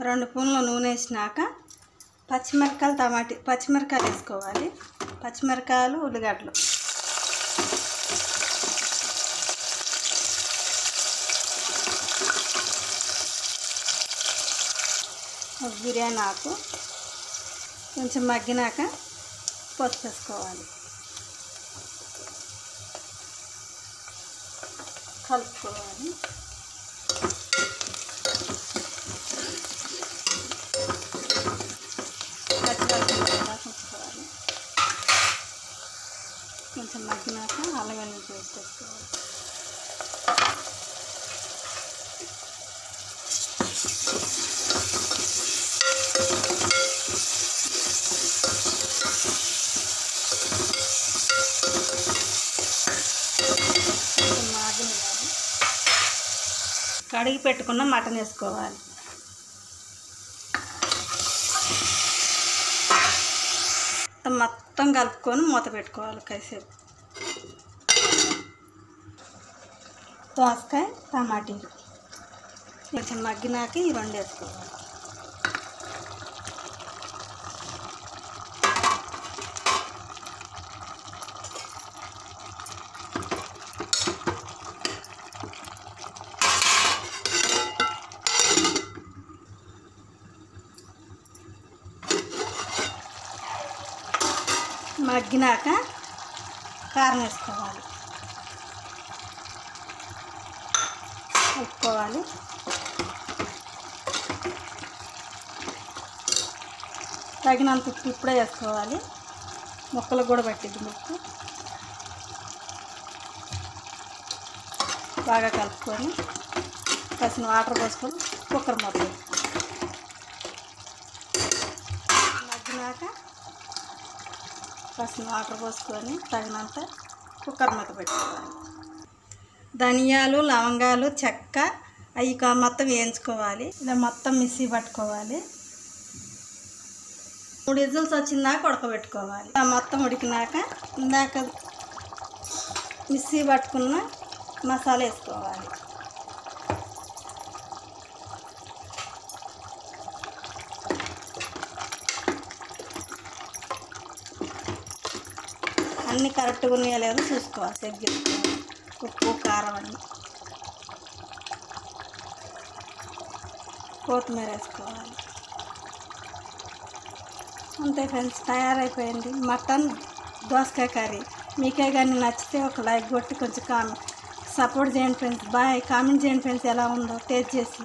2 స్పూన్ల నూనె వేసినాక పచ్చిమిరకాయలు వేసుకోవాలి. పచ్చిమిరకాయలు, ఉల్లిగడ్డలు, బిర్యానీ ఆకు కొంచెం మగ్గినాక పసుపు వేసుకోవాలి. కలుపుకోవాలి. ఉంచుకోవాలి. కొంచెం మగ్గినాక అల్లం వెల్లుల్లి పేస్ట్ వేసుకోవాలి. కడిగి పెట్టుకున్న మటన్ వేసుకోవాలి. మొత్తం కలుపుకొని మూత పెట్టుకోవాలి. కాసేపు దోసకాయ, టమాటీలు కొంచెం మగ్గినాక ఈ 2 వేసుకోవాలి. మగ్గినాక కారం వేసుకోవాలి. కలుపుకోవాలి. తగినంత ఉప్పు ఇప్పుడే వేసుకోవాలి. ముక్కలకు కూడా పట్టిద్ది ఉప్పు. బాగా కలుపుకొని కాసిన వాటర్ పోసుకొని కుక్కర్ మూత మగ్గినాక కాసిన వాటర్ పోసుకొని తగినంత కుక్కర్ మూత పెట్టుకోవాలి. ధనియాలు, లవంగాలు, చెక్క అవి మొత్తం వేయించుకోవాలి. ఇలా మొత్తం మిక్సీ పట్టుకోవాలి. 3 విజిల్స్ వచ్చిందాక ఉడకబెట్టుకోవాలి. మొత్తం ఉడికినాక ఇందాక మిక్సీ పట్టుకున్న మసాలా వేసుకోవాలి. అన్నీ కరెక్ట్గా ఉన్నాయో లేదో చూసుకోవాలి. చెక్ చేసుకోవాలి. ఉప్పు, కారం అన్నీ. కొత్తిమీర వేసుకోవాలి. అంతే ఫ్రెండ్స్, తయారైపోయింది మటన్ దోసకాయ కర్రీ. మీకే కానీ నచ్చితే ఒక లైక్ కొట్టి కొంచెం సపోర్ట్ చేయండి ఫ్రెండ్స్. బాయ్. కామెంట్ చేయండి ఫ్రెండ్స్ ఎలా ఉందో టేస్ట్ చేసి.